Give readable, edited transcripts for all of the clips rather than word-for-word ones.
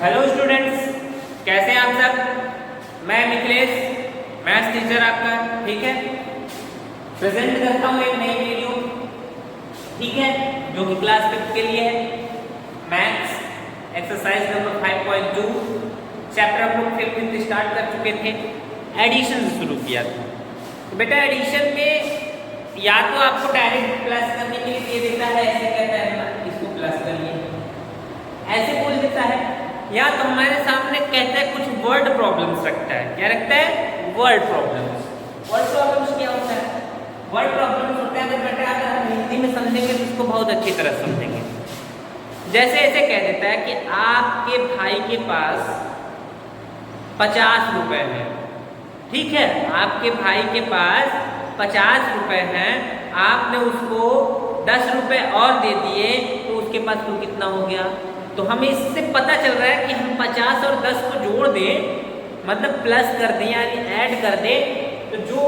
Hello students, कैसे हैं आप सब। मैं मिथिलेश, मैथ्स टीचर आपका। ठीक है, प्रेजेंट करता हूँ एक नई वीडियो, ठीक है, जो कि क्लास 5 के लिए है। मैथ्स एक्सरसाइज नंबर 5.2 चैप्टर हम लोग फिर स्टार्ट कर चुके थे, एडिशन से शुरू किया था। तो बेटा एडिशन में या तो आपको डायरेक्ट प्लस करने के लिए दे देता है, ऐसे कहता है ना, इसको प्लस करिए, ऐसे बोल देता है, या तो हमारे सामने कहता है कुछ वर्ड प्रॉब्लम्स रखता है। क्या रखता है? Word problems. वर्ड प्रॉब्लम्स क्या होता है? वर्ड प्रॉब्लम्स होता है अगर बेटा अगर हम हिंदी में समझेंगे तो इसको बहुत अच्छी तरह समझेंगे। जैसे ऐसे कह देता है कि आपके भाई के पास 50 रुपए हैं, ठीक है, आपके भाई के पास 50 रुपए हैं, आपने उसको 10 रुपए और दे दिए तो उसके पास कुल कितना हो गया। तो हमें इससे पता चल रहा है कि हम 50 और 10 को जोड़ दें, मतलब प्लस कर दें यानी ऐड कर दें, तो जो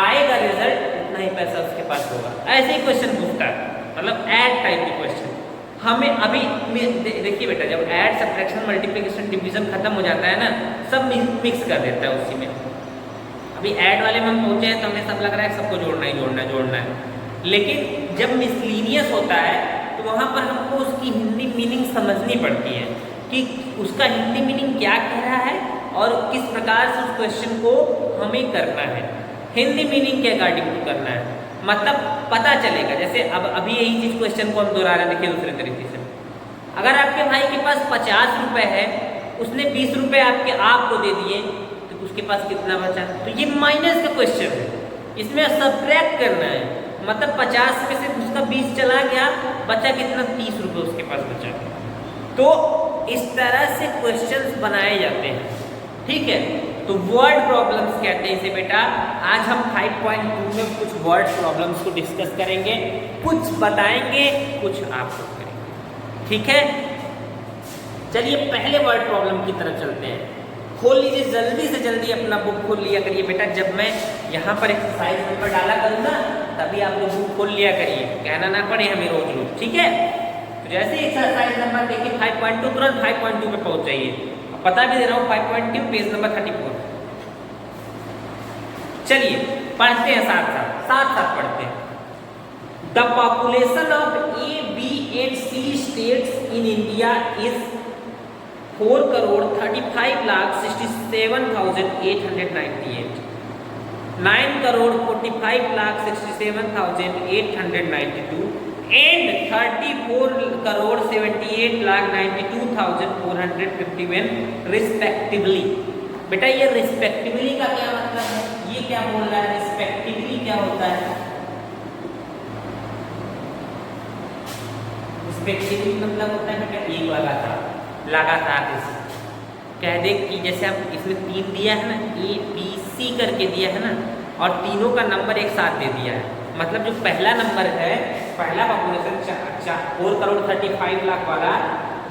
आएगा रिजल्ट उतना ही पैसा उसके पास होगा। ऐसे ही क्वेश्चन पूछता है, मतलब ऐड टाइप के क्वेश्चन। हमें अभी देखिए बेटा, जब ऐड सब्ट्रैक्शन मल्टीप्लिकेशन डिवीजन खत्म हो जाता है ना, सब मिक्स कर देता है उसी में। अभी ऐड वाले में हम पहुंचे हैं तो हमें सब लग रहा है सबको जोड़ना है, लेकिन जब मिसलीनियस होता है तो वहाँ पर हमको उसकी हिंदी मीनिंग समझनी पड़ती है कि उसका हिंदी मीनिंग क्या कह रहा है और किस प्रकार से उस क्वेश्चन को हमें करना है, हिंदी मीनिंग के अकॉर्डिंग टू करना है, मतलब पता चलेगा। जैसे अब अभी यही चीज क्वेश्चन को हम दोहरा रहे हैं, देखिए दूसरे तरीके से। अगर आपके भाई के पास 50 रुपए है, उसने 20 रुपए आपको दे दिए, तो उसके पास कितना बचा? तो ये माइनस का क्वेश्चन है, इसमें सब्ट्रैक्ट करना है, मतलब 50 में से उसका 20 चला गया, बचा कितना? 30 रुपए उसके पास बचा। तो इस तरह से क्वेश्चंस बनाए जाते हैं, ठीक है। तो वर्ड प्रॉब्लम्स कहते हैं इसे बेटा। आज हम 5.2 में कुछ वर्ड प्रॉब्लम्स को डिस्कस करेंगे, कुछ बताएंगे, कुछ आप लोग करेंगे, ठीक है। चलिए पहले वर्ड प्रॉब्लम की तरफ चलते हैं। खोल लीजिए जल्दी से जल्दी, अपना बुक खोल लिया करिए बेटा। जब मैं यहाँ पर एक्सरसाइज नंबर डाला करूँगा तभी आप लोग बुक खोल लिया करिए, कहना ना पड़े हमें रोज रोज, ठीक है। तो जैसे एक्सरसाइज नंबर देखिए 5.2, तुरंत 5.2 पे पहुँच जाइए। पता भी दे रहा हूँ 5.2 पेज नंबर 34। चलिए पढ़ते हैं, साथ साथ पढ़ते हैं। The population of A, B and C states in India is 4,35,67,898, 9,45,67,892 and 34,78,92,451 respectively। बेटा ये रिस्पेक्टिवली का क्या मतलब है? ये क्या बोल रहा है? रिस्पेक्टिवली क्या होता है? रिस्पेक्टिवली मतलब होता है बेटा एक लगातार कह दे कि जैसे हम इसमें 3 दिया है ना, A B C करके दिया है ना, और तीनों का नंबर एक साथ दे दिया है, मतलब जो पहला नंबर है, पहला पॉपुलेशन 4,35,00,000 वाला,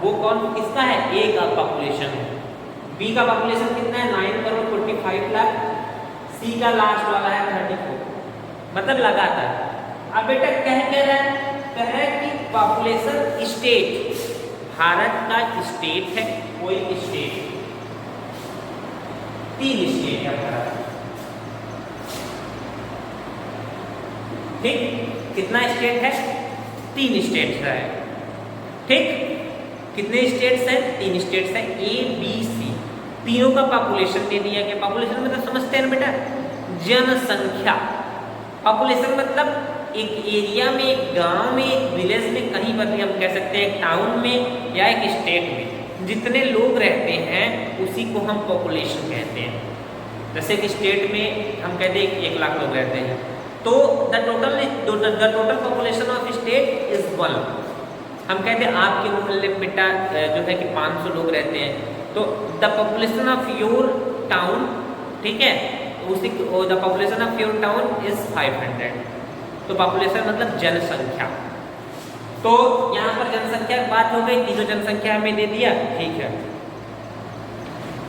वो कौन किसका है? A का पॉपुलेशन है। B का पॉपुलेशन कितना है? 9,45,00,000। C का लास्ट वाला है 34, मतलब लगातार। अब बेटा कह रहा है कि पॉपुलेशन स्टेट, भारत का स्टेट है, कोई स्टेट, 3 स्टेट है भारत, ठीक। कितना स्टेट है? 3 स्टेट्स है, ठीक। कितने स्टेट्स हैं? 3 स्टेट्स हैं, A B C। तीनों का पॉपुलेशन दे दिया गया। पॉपुलेशन मतलब समझते हैं ना बेटा, जनसंख्या। पॉपुलेशन मतलब एक एरिया में, एक गांव में, एक विलेज में, कहीं पर भी हम कह सकते हैं, एक टाउन में या एक स्टेट में जितने लोग रहते हैं उसी को हम पॉपुलेशन कहते हैं। जैसे कि स्टेट में हम कहते हैं 1 लाख लोग रहते हैं, तो the total population of state is 1। हम कहते हैं आपके मोहल्ले में बेटा जो है कि 500 लोग रहते हैं, तो the population of your town, ठीक है, उसी the population of your town is 500। तो पॉपुलेशन मतलब जनसंख्या। तो यहाँ पर जनसंख्या की बात हो गई, तीनों जनसंख्या हमें दे दिया, ठीक है।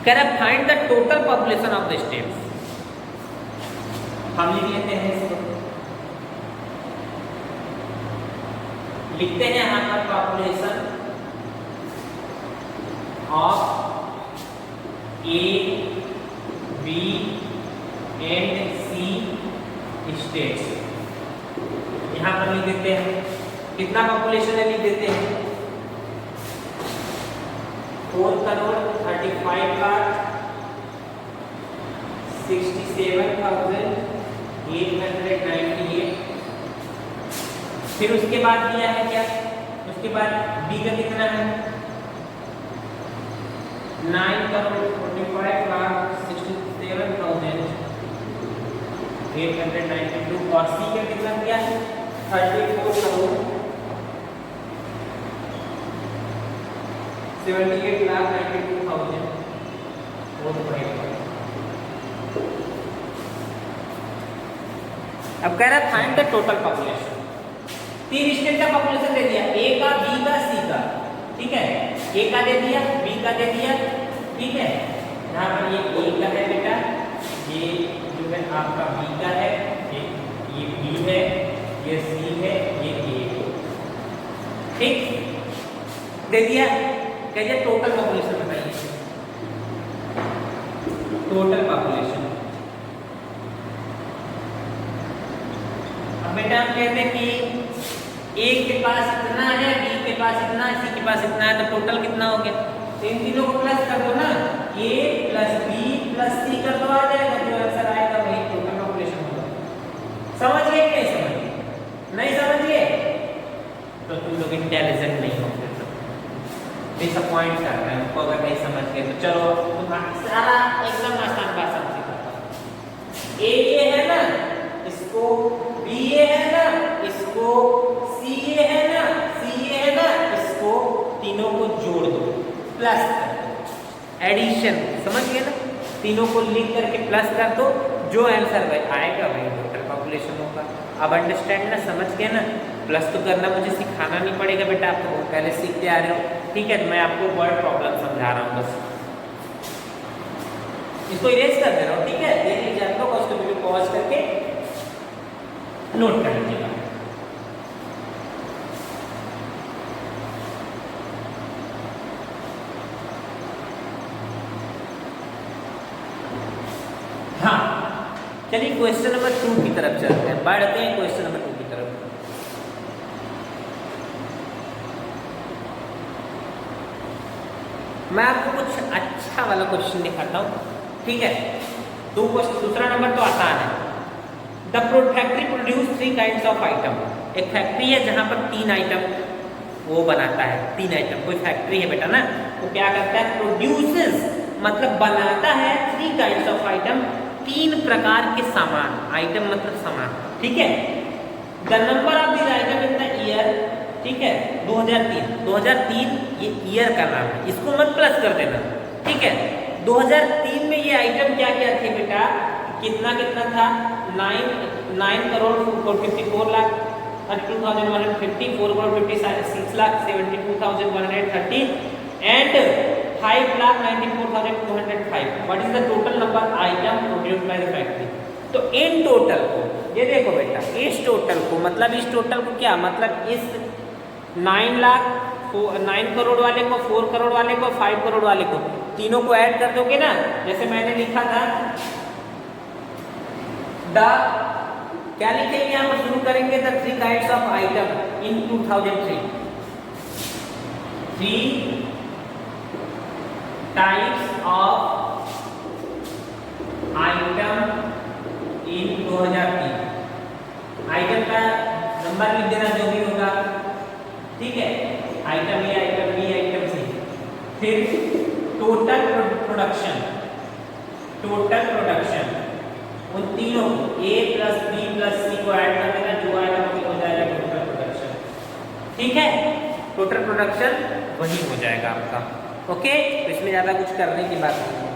कह रहा find the total population of the state. हम लिख लेते हैं इसको, लिखते हैं यहाँ पर population of A B and C states. यहां पर लिख देते हैं कितना पॉपुलेशन है, लिख देते हैं 4,35,67,898। फिर उसके बाद दिया है क्या, उसके बाद बी का कितना है 9,45,67,892 और सी का कितना दिया है 34,78,92,000। अब कह रहा है find the total population. 3 state का पॉपुलेशन दे दिया, ए का, बी का, सी का, ठीक है। ए का दे दिया, बी का दे दिया, ठीक है। यहाँ पर ये ए का है बेटा, ये जो है आपका बी का है, ये बी है, ये सी है, ये ए है, ठीक दे दिया। कहिए टोटल पॉपुलेशन बताइए, टोटल पॉपुलेशन। अब बेटा हम कहते हैं कि ए के पास इतना है, बी के पास इतना है, सी के पास इतना है, तो टोटल कितना हो गया। तो इन तीनों को प्लस कर दो ना, ए प्लस बी प्लस सी कर दो, आ जाएगा जो आंसर आएगा वही टोटल पॉपुलेशन होगा। समझ गए कि नहीं समझ गए? नहीं समझ गए तो तुम लोग इंटेलिजेंट नहीं होंगे, डिसअपॉइंट कर रहे हैं हमको अगर नहीं समझ गए तो। चलो तुम्हारा सारा एकदम आसान बात समझ गए। ए ये है ना, इसको बी ए है ना, इसको सी ए है ना, सी ए है ना, इसको तीनों को जोड़ दो, प्लस एडिशन, समझ गए ना। तीनों को लिंक करके प्लस कर दो, जो आंसर आएगा वही टोटल पॉपुलेशन होगा। अब अंडरस्टैंड ना, समझ गए ना। प्लस तो करना मुझे सिखाना नहीं पड़ेगा बेटा, आप तो पहले सीखते आ रहे हो, ठीक है। तो मैं आपको वर्ड प्रॉब्लम समझा रहा हूँ बस, इसको इरेज कर दे रहा हूँ, ठीक है। देख लीजिए आप लोग, उसको वीडियो पॉज करके नोट कर लीजिएगा। हाँ चलिए क्वेश्चन नंबर 2 की तरफ चलते हैं, बढ़ते हैं क्वेश्चन नंबर 2 की तरफ। मैं आपको कुछ अच्छा वाला क्वेश्चन दिखाता हूँ, ठीक है। दूसरा नंबर तो आसान है। The factory produce 3 kinds of item. एक फैक्ट्री है जहाँ पर 3 आइटम वो बनाता है, 3 आइटम। कोई फैक्ट्री है बेटा ना, वो क्या करता है, प्रोड्यूसेस मतलब बनाता है 3 काइंड्स ऑफ आइटम, 3 प्रकार के सामान, आइटम मतलब सामान, ठीक है। The number of this item in the year, ठीक है 2003 ये ईयर का नाम है, इसको मत प्लस कर देना, ठीक है। 2003 में ये आइटम क्या क्या थे बेटा, कितना कितना था 9,54,00,000 32,150, 4,56,72,130 and 5,94,205। What is the total number item produced by the factory. तो इन टोटल को, ये देखो बेटा, इस टोटल को मतलब इस टोटल को क्या मतलब, इस 9 करोड़ वाले को, 4 करोड़ वाले को, 5 करोड़ वाले को, तीनों को ऐड कर दोगे ना। जैसे मैंने लिखा था क्या लिखेंगे यहाँ पर, शुरू करेंगे the 3 kinds of item in 2003। 3 types of item in 2003। Item का नंबर लिख देना जो भी होगा, ठीक है। आइटम ए, आइटम बी, आइटम सी। फिर टोटल प्रोडक्शन उन तीनों ए प्लस बी प्लस सी को ऐड कर देना, जो आएगा वही हो जाएगा टोटल प्रोडक्शन, ठीक है। टोटल प्रोडक्शन वही हो जाएगा आपका, ओके। तो इसमें ज़्यादा कुछ करने की बात नहीं है।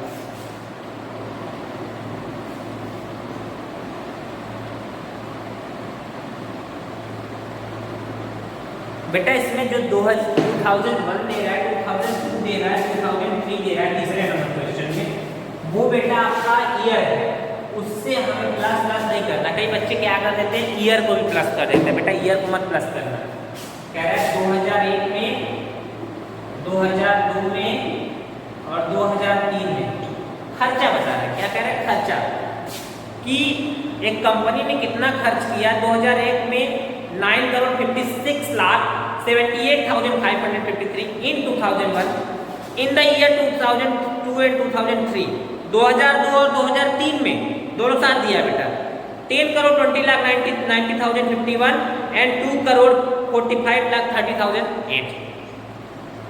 बेटा इसमें जो 2001 दे रहा है, 2002 दे रहा है, 2003 दे रहा है तीसरे नंबर क्वेश्चन में, वो बेटा आपका ईयर है, उससे हमें प्लस नहीं करना। कई बच्चे क्या कर देते हैं, ईयर को भी प्लस कर देते हैं। बेटा ईयर को मत प्लस करना। कह रहा है 2001 में, 2002 में, और 2003 में खर्चा बता रहा है। क्या कह रहा है? खर्चा कि एक कंपनी ने कितना खर्च किया 2001 में 9,56,78,553 इन 2001 इन द ईयर 2002 एंड 2003। 2002 और 2003 में दोनों साथ दिया बेटा 10,20,90,051 एंड 2,45,30,008।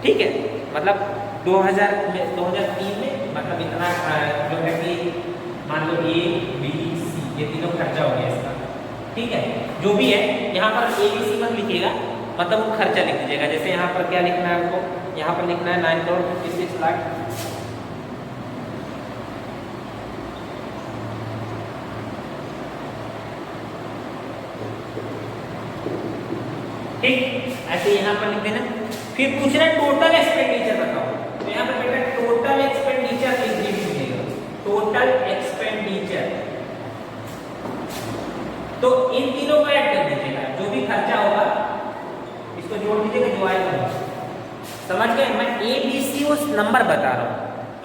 ठीक है, मतलब 2003 में मतलब इतना जो है कि मान लो A B C ये तीनों खर्चा हो गया इसका। ठीक है, जो भी है यहाँ पर ABC मत लिखिएगा, मतलब वो खर्चा लिख दीजिएगा। जैसे यहाँ पर क्या लिखना है हमको, यहाँ पर लिखना है 9,56 लाख ठीक, ऐसे यहाँ पर लिख देना। फिर पूछ रहा है टोटल एक्सपेंडिचर बताओ, तो यहाँ पर बेटा टोटल एक्सपेंडिचर लिख दीजिएगा। टोटल एक्सपेंडिचर तो इन तीनों को ऐड कर दीजिएगा, जो भी खर्चा होगा इसको जोड़ दीजिएगा, जो आएगा। समझ गए? मैं ABC उस नंबर बता रहा हूँ,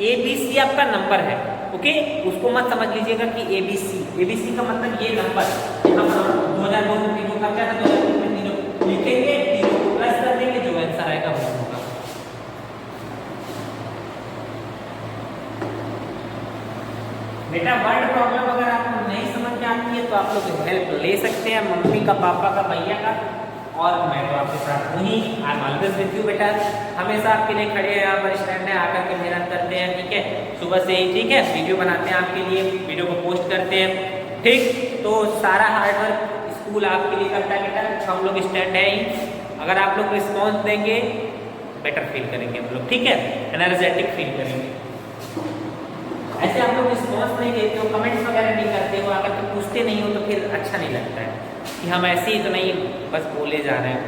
ABC आपका नंबर है। ओके, उसको मत समझ लीजिएगा कि ABC का मतलब ये नंबर। यहाँ पर 2002 में जो खर्चा था 2003 में तीनों लिखेंगे, तीनों को प्लस कर देंगे, जो आंसर आएगा वो होगा। बेटा वर्ड प्रॉब्लम अगर आपको नहीं समझ में आती है तो आप लोग हेल्प ले सकते हैं मम्मी का, पापा का, भैया का, और मैं तो आपके साथ हूँ ही। I am always with you बेटा, हमेशा आपके लिए खड़े हैं, यहाँ पर स्टैंड है, आकर के मेहनत करते हैं। ठीक है, सुबह से ही ठीक है वीडियो बनाते हैं आपके लिए, वीडियो को पोस्ट करते हैं। ठीक, तो सारा हार्डवर्क स्कूल आपके लिए करता है बेटा, हम लोग स्टैंड है ही। अगर आप लोग रिस्पॉन्स देंगे बेटर फील करेंगे हम लोग, ठीक है, एनर्जेटिक फील करेंगे। ऐसे आप लोग रिस्पॉन्स नहीं देते हो, कमेंट्स वगैरह नहीं करते हो, अगर तो पूछते नहीं हो तो फिर अच्छा नहीं लगता है कि हम ऐसे ही तो नहीं बस बोले जा रहे हैं।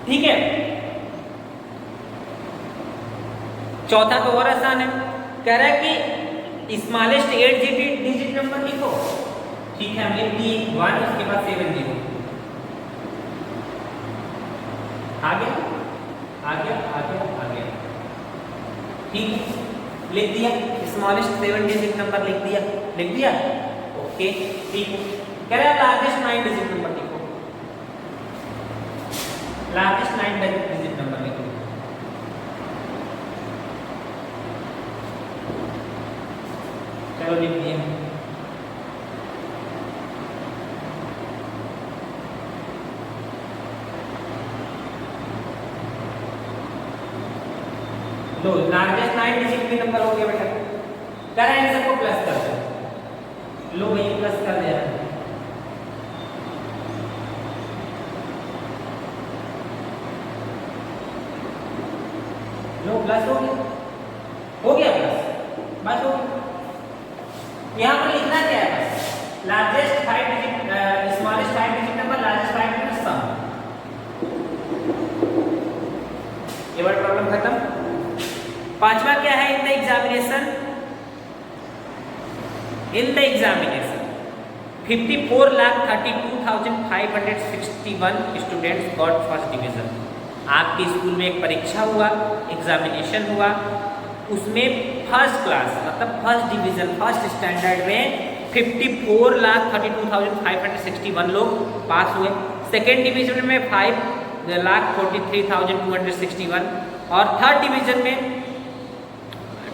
ठीक है, चौथा तो और आसान है, कह रहा है कि स्मॉलेस्ट 8 डिजिट नंबर लिखो। ठीक है, हम लिख दिए 1, उसके बाद 7 0 आ गया। ठीक है, लिख दिया स्मॉलेस्ट 7 डिजिट नंबर लिख दिया। ओके, ठीक है, कह रहा है लार्जेस्ट 9 डिजिट नंबर लिखो। लार्जेस्ट 9 डिजिट नंबर लिखो। चलो लिख दिया। लो लार्जेस्ट 9 डिजिट भी नंबर हो गया बेटा, कह रहा है इन सबको प्लस कर दो। लो भैया प्लस कर दिया। लो प्लस हो गया प्लस, बस हो गया। यहाँ पर लिखना क्या है? बस largest 5 digit smallest 5 digit number, largest 5 digit सम। ये वर्ड प्रॉब्लम खत्म। पांचवा क्या है? In the examination 54,32,561 students got first division. आपके स्कूल में एक परीक्षा हुआ, एग्जामिनेशन हुआ, उसमें फर्स्ट क्लास मतलब फर्स्ट डिवीजन फर्स्ट स्टैंडर्ड में 54,32,561 लोग पास हुए। सेकेंड डिवीजन में 5,43,261 और थर्ड डिवीजन में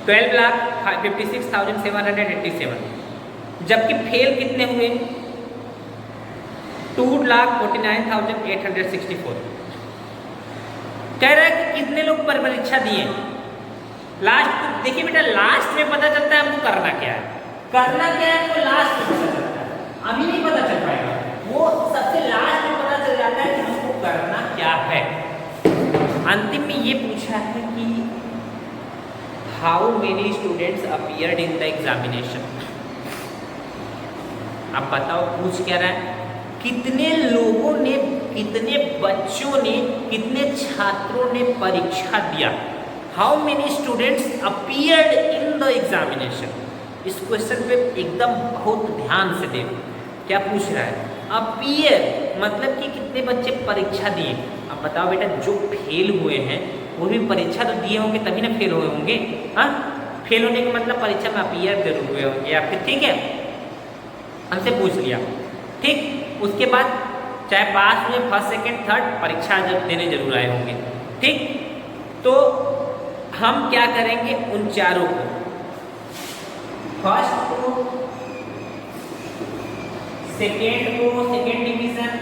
12,56,787। जबकि फेल कितने हुए? 2,49,864। कह रहा है कि कितने लोग परीक्षा दिए। लास्ट देखिए बेटा, लास्ट में पता चलता है हमको करना क्या है तो लास्ट में पता चलता है, अभी नहीं पता चल पाएगा, वो सबसे लास्ट में पता चल जाता है कि हमको करना क्या है। अंतिम में ये पूछा है कि how many students appeared in the examination. अब बताओ पूछ क्या रहा है? कितने लोगों ने, कितने बच्चों ने, कितने छात्रों ने परीक्षा दिया। How many students appeared in the examination. इस क्वेश्चन पे एकदम बहुत ध्यान से देखो क्या पूछ रहा है। अपीयर मतलब कि कितने बच्चे परीक्षा दिए। अब बताओ बेटा, जो फेल हुए हैं वो भी परीक्षा तो दिए होंगे तभी ना फेल हुए होंगे। हाँ, फेल होने का मतलब परीक्षा में अपीयर जरूर हुए होंगे आपके, ठीक है, हमसे पूछ लिया। ठीक, उसके बाद चाहे पास हुए फर्स्ट सेकंड थर्ड, परीक्षा देने जरूर आए होंगे। ठीक, तो हम क्या करेंगे, उन चारों को, फर्स्ट को, सेकेंड को सेकेंड डिवीजन,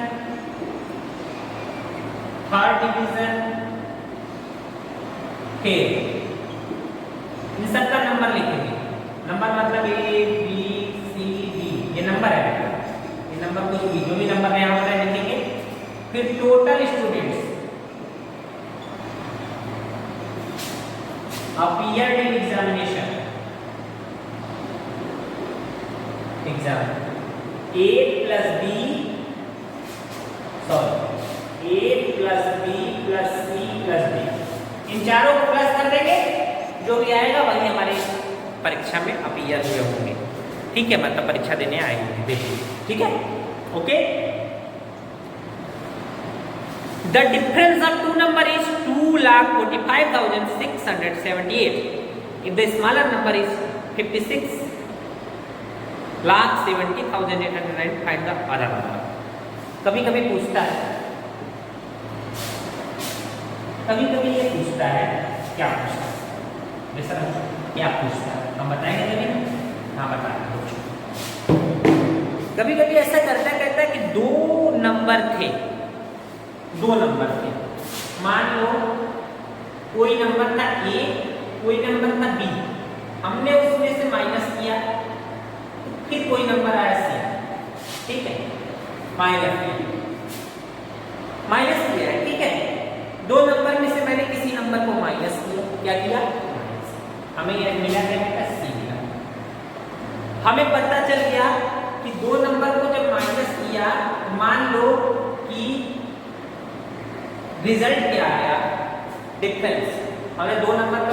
थर्ड डिवीजन, फिर इन सबका नंबर लिखेंगे। नंबर मतलब ए बी सी डी, ये नंबर है, ये नंबर कुछ भी, जो भी नंबर यहाँ पर है लिखेंगे। फिर total students appeared in examination, exam A plus B, sorry A plus B plus C plus D, इन चारों को प्लस कर देंगे, जो भी आएगा वही हमारे परीक्षा में अपीयर हुए होंगे। ठीक है, मतलब परीक्षा देने आए होंगे, देखिए, ठीक है, okay. The difference of two number is 2,45,678 if the smaller number is 56,70,809 find the other number. कभी कभी पूछता है, कभी कभी ये पूछता है, क्या पूछता है सर, क्या पूछता है, हम बताएंगे कभी, हाँ बताएंगे। कभी कभी ऐसा करता है, कहता है कि दो नंबर थे, मान लो कोई नंबर था ए, कोई नंबर था बी, हमने उसमें से माइनस किया, फिर कोई नंबर आया सी, ठीक है, माइनस किया है, ठीक है। दो नंबर में से मैंने किसी नंबर को माइनस किया, क्या किया, हमें यह मिला है बेटा सी मिला। हमें पता चल गया कि दो नंबर को जब माइनस किया, मान लो कि रिजल्ट क्या आया, डिफरेंस। हमें दो नंबर का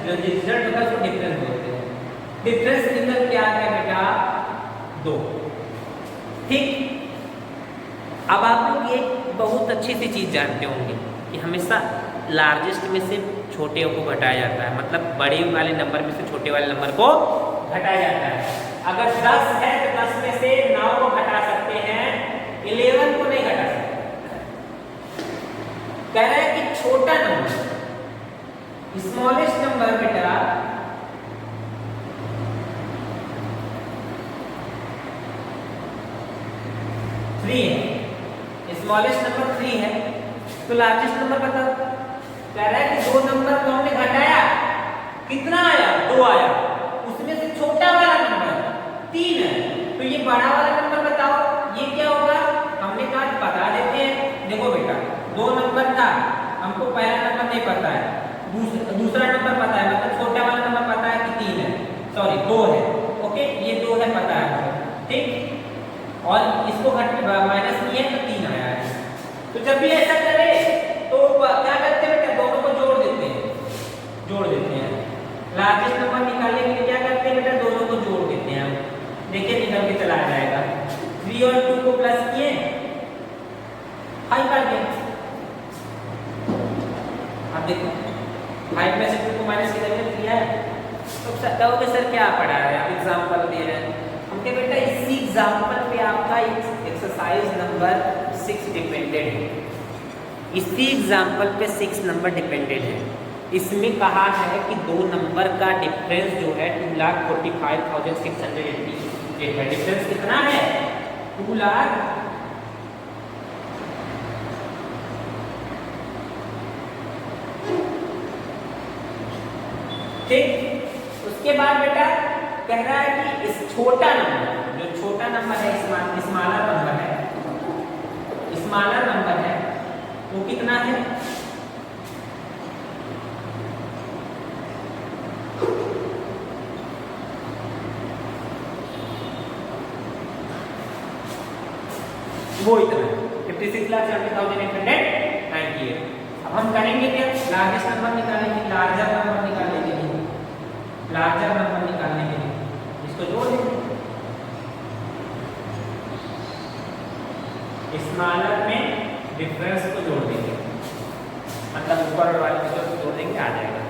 जो रिजल्ट होता है उसको डिफरेंस बोलते हैं। डिफरेंस रिजल्ट क्या आ गया बेटा, 2। ठीक, अब आप लोग ये बहुत अच्छी सी चीज जानते होंगे कि हमेशा लार्जेस्ट में से छोटे को घटाया जाता है, मतलब बड़े वाले नंबर में से छोटे वाले नंबर को घटाया जाता है। अगर 10 है तो 10 में से 9 को घटा सकते हैं, 11 को नहीं घटा सकते। कह रहा है कि छोटा नंबर, स्मॉलेस्ट नंबर बेटा 3 है, स्मॉलेस्ट नंबर 3 है, तो लार्जेस्ट नंबर बताओ। कह रहा है कि दो नंबर को हमने घटाया, कितना आया, 2 आया, उसमें से छोटा वाला नंबर 3 है, तो ये बड़ा वाला नंबर बताओ, ये क्या होगा। हमने कहा बता देते हैं, देखो बेटा 2 नंबर था, हमको पहला नंबर नहीं पता है, दूसरा नंबर पता है, मतलब छोटा वाला नंबर पता है कि 3 है, सॉरी 2 है, ओके, ये 2 है पता है, ठीक, और इसको माइनस किया तो 3 आया है। तो जब भी ऐसा करे तो क्या करते हैं बेटा, दोनों को जोड़ देते हैं। लार्जेस्ट नंबर निकालने के लिए क्या करते हैं बेटा, दोनों को जोड़ देते हैं। देखिए निकल के चला जाएगा, 3 और 2 को प्लस किए, 5 आ गया। अब देखो 5 में से 2 को माइनस किया है, तो कहोगे सर क्या पढ़ा है, आप एग्जाम्पल दे रहे हैं। हमने बेटा इसी एग्जाम्पल पे आपका एक्सरसाइज नंबर 6 डिपेंडेड है, इसी एग्जाम्पल पे 6 नंबर डिपेंडेड है। इसमें कहा है कि दो नंबर का डिफरेंस जो है 2,45,688 है। डिफरेंस कितना है, 2 लाख, ठीक। उसके बाद बेटा कह रहा है कि इस छोटा नंबर, जो छोटा नंबर है, स्मॉलर नंबर है, वो कितना है, वो इतना है 56,70,898। अब हम करेंगे क्या, लार्जेस्ट नंबर निकालेंगे, लार्जर नंबर निकालने के लिए इसको जोड़ देंगे, स्मॉलर में डिफरेंस को जोड़ देंगे, मतलब ऊपर वाले को जोड़ देंगे, आ जाएगा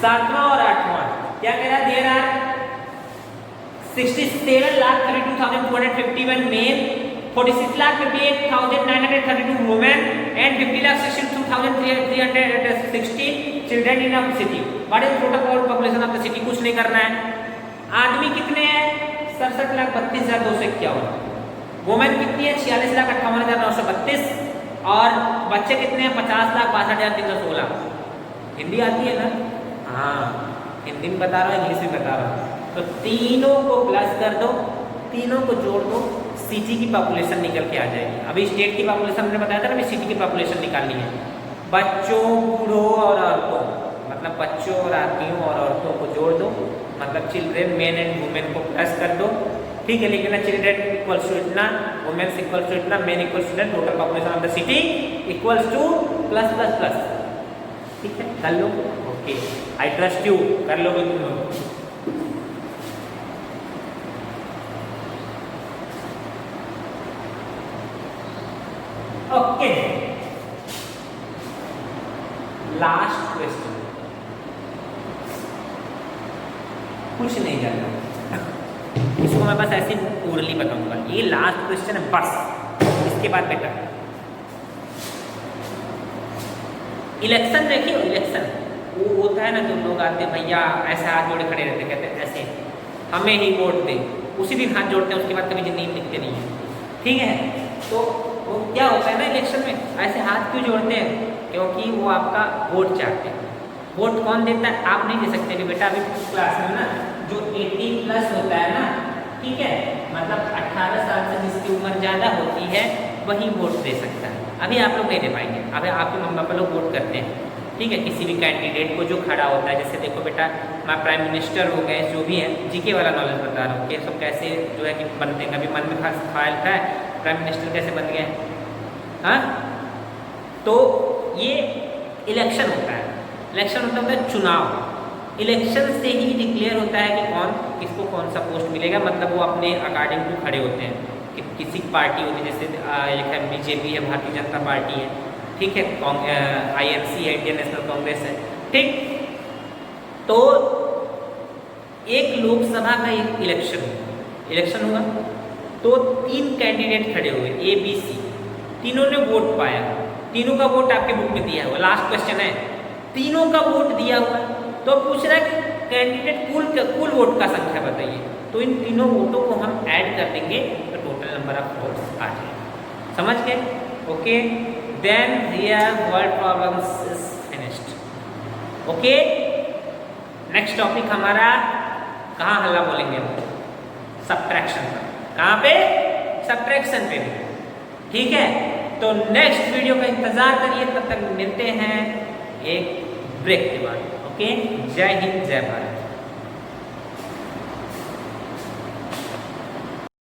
7वां और 8वां क्या कह रहा है? दे रहा है 67,32,251 mail, 46,58,932 women and 50,62,316 children in a city. What is the total population of the city? कुछ नहीं करना है। आदमी कितने हैं? 67,32,251। वुमेन कितनी है? 46,58,932 और बच्चे कितने हैं? 50,62,316। हिंदी आती है ना? हाँ, हिंदी में बता रहा हूँ, इंग्लिश में बता रहा हूँ। तो तीनों को प्लस कर दो, तीनों को जोड़ दो, सिटी की पॉपुलेशन निकल के आ जाएगी। अभी स्टेट की पॉपुलेशन हमने बताया था ना, अभी सिटी की पॉपुलेशन निकालनी है। बच्चों, बूढ़ों और औरतों, मतलब बच्चों और आदमियों और औरतों को जोड़ दो, मतलब चिल्ड्रेन, मेन एंड वुमेन को प्लस कर दो। ठीक है, लिखना चिल्ड्रेन इक्वल्स टू इतना, वुमेन्स इक्वल्स टू इतना, मेन इक्वल्स टू इतना, total population of the city equals two plus plus plus. ठीक है, कर लो। ओके, आई ट्रस्ट यू, कर लो तुम लोग। ओके, लास्ट क्वेश्चन, कुछ नहीं जानना इसको मैं बस ऐसे ओरली बताऊंगा। ये लास्ट क्वेश्चन है बस, इसके बाद बेटा इलेक्शन देखिए। इलेक्शन वो होता है ना, जो लोग आते हैं भैया ऐसे हाथ जोड़े खड़े रहते, कहते हैं ऐसे हमें ही वोट दे, उसी दिन हाथ जोड़ते हैं, उसके बाद कभी जिंदगी में दिखते नहीं है। ठीक है, तो वो क्या होता है ना इलेक्शन में, ऐसे हाथ क्यों जोड़ते हैं? क्योंकि वो आपका वोट चाहते हैं। वोट कौन देता है? आप नहीं दे सकते बेटा। अभी क्लास में ना जो 18 प्लस होता है ना, ठीक है, मतलब 18 साल से जिसकी उम्र ज़्यादा होती है वही वोट दे सकता है। अभी आप लोग नहीं दे पाएंगे, अभी आपके मम्मी पापा लोग वोट करते हैं। ठीक है, किसी भी कैंडिडेट को जो खड़ा होता है, जैसे देखो बेटा, मैं प्राइम मिनिस्टर हो गए, जो भी है, जीके वाला नॉलेज बता रहा हूँ कि सब कैसे जो है कि बनते हैं। कभी मन में खास ख्याल था प्राइम मिनिस्टर कैसे बन गए? हाँ, तो ये इलेक्शन होता है। इलेक्शन होता है चुनाव। इलेक्शन से ही डिक्लेयर होता है कि कौन किसको कौन सा पोस्ट मिलेगा, मतलब वो अपने अकॉर्डिंग टू खड़े होते हैं कि किसी पार्टी होती है, जैसे एक है बीजेपी है, भारतीय जनता पार्टी है, ठीक है, INC है, इंडियन नेशनल कांग्रेस है। ठीक, तो एक लोकसभा का एक इलेक्शन हुआ तो 3 कैंडिडेट खड़े हुए, ABC, तीनों ने वोट पाया, तीनों का वोट आपके बुक में दिया हुआ। लास्ट क्वेश्चन है, तीनों का वोट दिया हुआ तो पूछ रहा है कैंडिडेट कुल वोट का संख्या बताइए। तो इन तीनों वोटों को हम ऐड कर देंगे तो टोटल नंबर ऑफ वोट्स आ जाएगा। समझ गए? Okay, then here word problems is finished. Okay, next topic हमारा कहाँ हल्ला बोलेंगे हम? सब्ट्रैक्शन पर। कहाँ पे? सब्ट्रैक्शन पे। ठीक है, तो नेक्स्ट वीडियो का इंतजार करिए, तब तक मिलते हैं एक ब्रेक के बाद। ओके, जय हिंद, जय भारत।